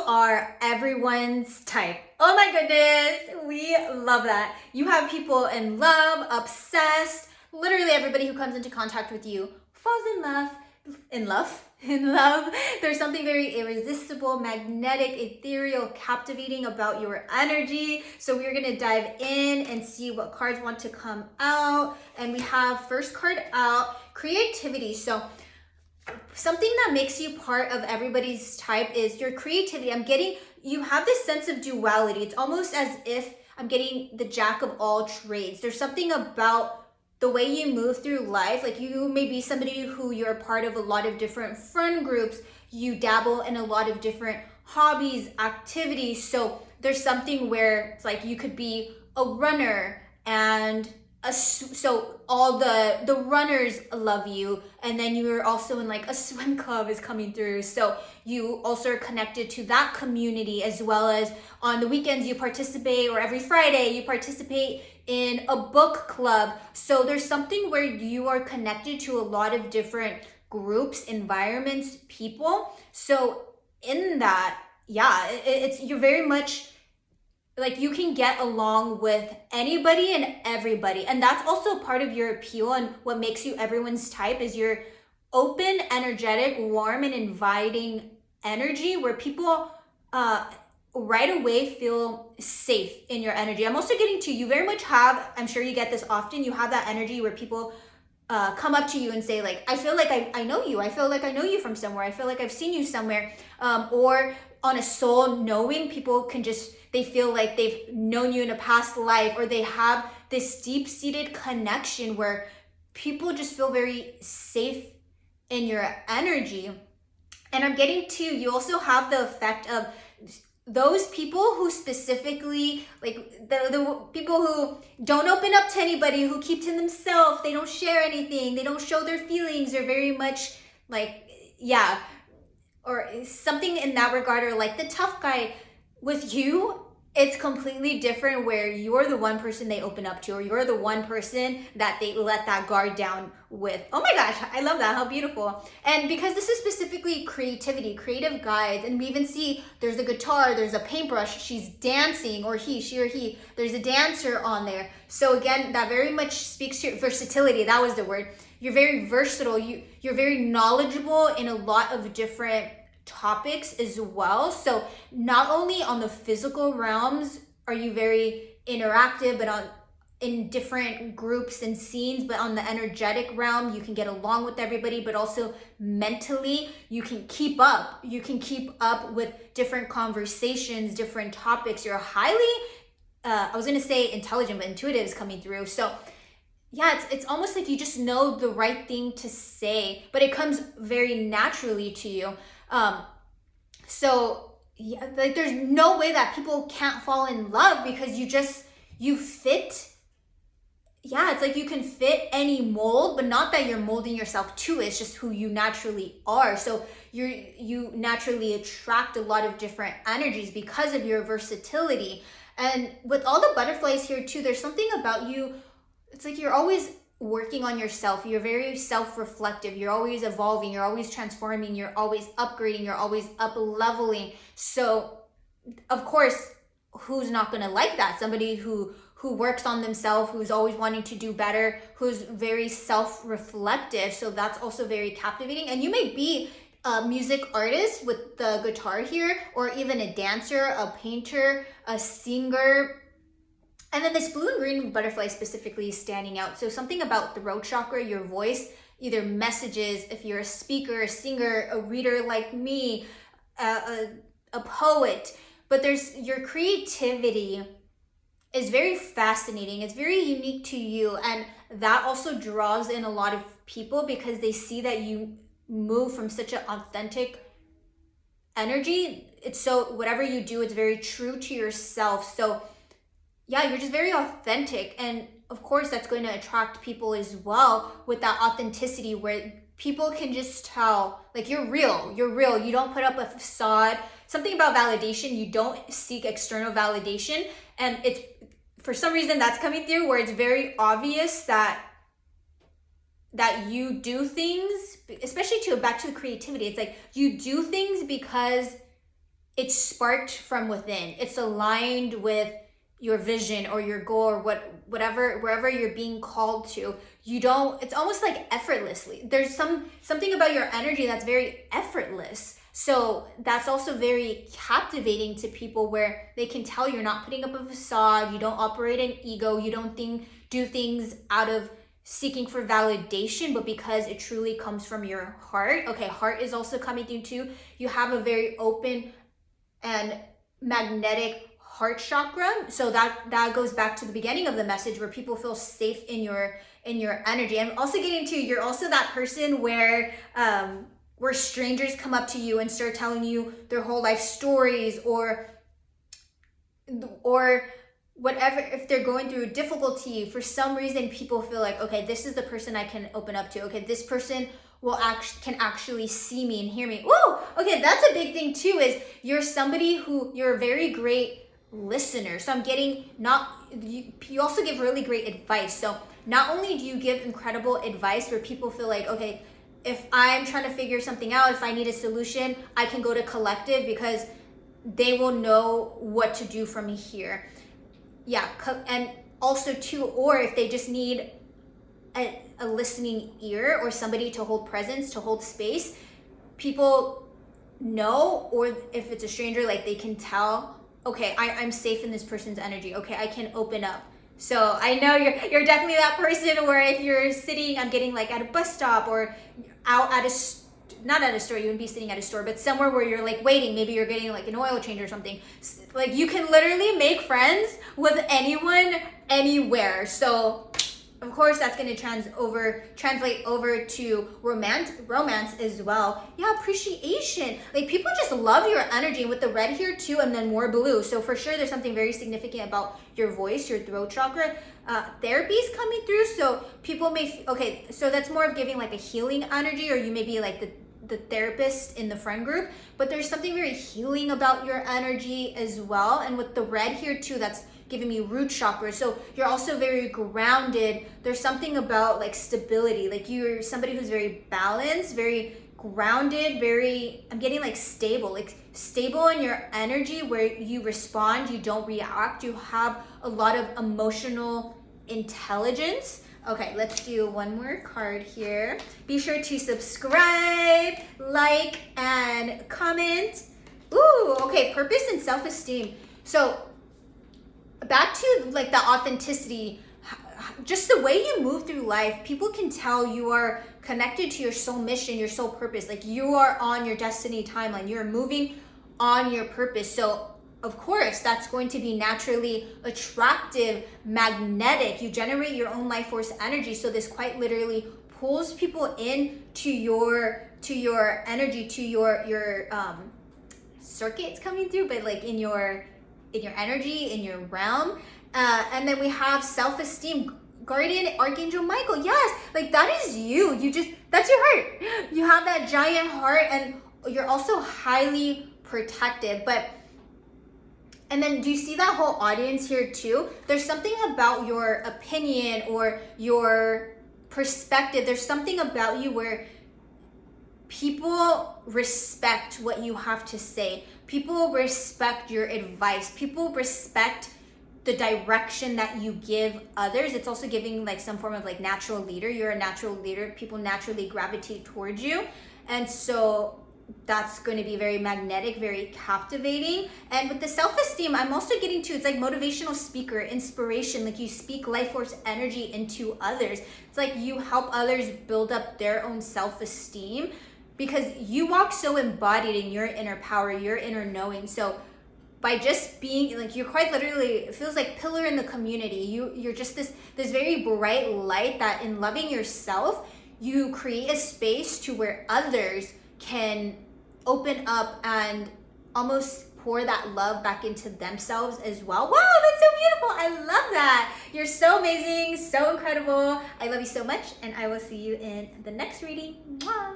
are everyone's type. Oh my goodness, we love that. You have people in love, obsessed. Literally everybody who comes into contact with you falls in love. In love. There's something very irresistible, magnetic, ethereal, captivating about your energy. So we're gonna dive in and see what cards want to come out. And we have first card out, creativity. So something that makes you part of everybody's type is your creativity. You have this sense of duality. It's almost as if I'm getting the jack of all trades. There's something about the way you move through life. Like you may be somebody who you're a part of a lot of different friend groups. You dabble in a lot of different hobbies, activities. So there's something where it's like you could be a runner and so all the runners love you, and then you're also in like a swim club is coming through, so you also are connected to that community, as well as on the weekends you participate, or every Friday you participate in a book club. So there's something where you are connected to a lot of different groups, environments, people. So in that, it's you're very much like you can get along with anybody and everybody. And that's also part of your appeal, and what makes you everyone's type is your open, energetic, warm, and inviting energy, where people right away feel safe in your energy. I'm also getting to, you very much have, I'm sure you get this often, you have that energy where people come up to you and say like, I feel like I know you. I feel like I know you from somewhere. I feel like I've seen you somewhere. Or on a soul knowing, people can just, they feel like they've known you in a past life, or they have this deep-seated connection where people just feel very safe in your energy. And I'm getting to, you also have the effect of those people who specifically, like the people who don't open up to anybody, who keep to themselves, they don't share anything, they don't show their feelings, they're very much like, or something in that regard, or like the tough guy. With you, it's completely different, where you're the one person they open up to, or you're the one person that they let that guard down with. Oh my gosh, I love that. How beautiful. And because this is specifically creativity, creative guides, and we even see there's a guitar, there's a paintbrush, she's dancing, or she or he, there's a dancer on there. So again, that very much speaks to your versatility. That was the word. You're very versatile. You're very knowledgeable in a lot of different topics as well. So not only on the physical realms are you very interactive, but in different groups and scenes, but on the energetic realm, you can get along with everybody, but also mentally, you can keep up. You can keep up with different conversations, different topics. You're highly, I was going to say intelligent, but intuitive is coming through. So yeah, it's almost like you just know the right thing to say, but it comes very naturally to you. So yeah, like there's no way that people can't fall in love, because you fit. Yeah, it's like you can fit any mold, but not that you're molding yourself to it. It's just who you naturally are. So you naturally attract a lot of different energies because of your versatility. And with all the butterflies here too, there's something about you. It's like you're always working on yourself. You're very self-reflective. You're always evolving. You're always transforming. You're always upgrading. You're always up-leveling. So of course, who's not going to like that? Somebody who works on themselves, who's always wanting to do better, who's very self-reflective. So that's also very captivating. And you may be a music artist with the guitar here, or even a dancer, a painter, a singer. And then this blue and green butterfly specifically is standing out. So something about the throat chakra, your voice, either messages, if you're a speaker, a singer, a reader like me, a poet, but there's your creativity is very fascinating. It's very unique to you. And that also draws in a lot of people, because they see that you move from such an authentic energy. It's so, whatever you do, it's very true to yourself. So yeah, you're just very authentic. And of course, that's going to attract people as well, with that authenticity, where people can just tell, like, you're real. You don't put up a facade. Something about validation, you don't seek external validation. And it's, for some reason, that's coming through, where it's very obvious that you do things, especially back to the creativity. It's like you do things because it's sparked from within. It's aligned with your vision or your goal or whatever, wherever you're being called to. You don't, it's almost like effortlessly. There's something about your energy that's very effortless. So that's also very captivating to people, where they can tell you're not putting up a facade, you don't operate an ego, you don't do things out of seeking for validation, but because it truly comes from your heart. Okay, heart is also coming through too. You have a very open and magnetic heart chakra. So that goes back to the beginning of the message, where people feel safe in your energy. I'm also getting to, you're also that person where strangers come up to you and start telling you their whole life stories, or whatever. If they're going through difficulty, for some reason people feel like, okay, this is the person I can open up to. Okay, this person can actually see me and hear me. Woo! Okay, that's a big thing too, is you're somebody you're a very great listener. So I'm getting, you also give really great advice. So not only do you give incredible advice where people feel like, okay, if I'm trying to figure something out, if I need a solution, I can go to Collective because they will know what to do from here. Yeah, and also too, or if they just need a listening ear or somebody to hold presence, to hold space, people know, or if it's a stranger, like they can tell, okay, I'm safe in this person's energy. Okay, I can open up. So I know you're definitely that person where if you're sitting, I'm getting like at a bus stop or out at not at a store, you wouldn't be sitting at a store, but somewhere where you're like waiting, maybe you're getting like an oil change or something. Like you can literally make friends with anyone, anywhere. So of course that's going to translate over to romance as well. Yeah, appreciation. Like people just love your energy with the red here too, and then more blue. So for sure there's something very significant about your voice, your throat chakra. Therapy is coming through. So people may, okay, so that's more of giving like a healing energy, or you may be like the therapist in the friend group, but there's something very healing about your energy as well. And with the red here too, that's giving me root chakra. So you're also very grounded. There's something about like stability. Like you're somebody who's very balanced, very grounded, I'm getting like stable in your energy, where you respond, you don't react. You have a lot of emotional intelligence. Okay, let's do one more card here. Be sure to subscribe, like, and comment. Ooh, okay, purpose and self-esteem. So back to like the authenticity, just the way you move through life, people can tell you are connected to your soul mission, your soul purpose. Like you are on your destiny timeline. You're moving on your purpose. So of course, that's going to be naturally attractive, magnetic. You generate your own life force energy. So this quite literally pulls people in to your energy, to your circuits coming through, but like in your energy, in your realm. And then we have self-esteem, guardian archangel Michael. Yes, like that is you. That's your heart. You have that giant heart, and you're also highly protective. And then do you see that whole audience here too? There's something about your opinion or your perspective. There's something about you where people respect what you have to say. People respect your advice. People respect the direction that you give others. It's also giving like some form of like natural leader. You're a natural leader. People naturally gravitate towards you. And so that's going to be very magnetic, very captivating. And with the self-esteem, I'm also getting to, it's like motivational speaker, inspiration. Like you speak life force energy into others. It's like you help others build up their own self-esteem, because you walk so embodied in your inner power, your inner knowing. So by just being like, you're quite literally, it feels like pillar in the community. You're just this very bright light that in loving yourself, you create a space to where others can open up and almost pour that love back into themselves as well. Wow, that's so beautiful. I love that. You're so amazing, so incredible. I love you so much, and I will see you in the next reading. Mwah.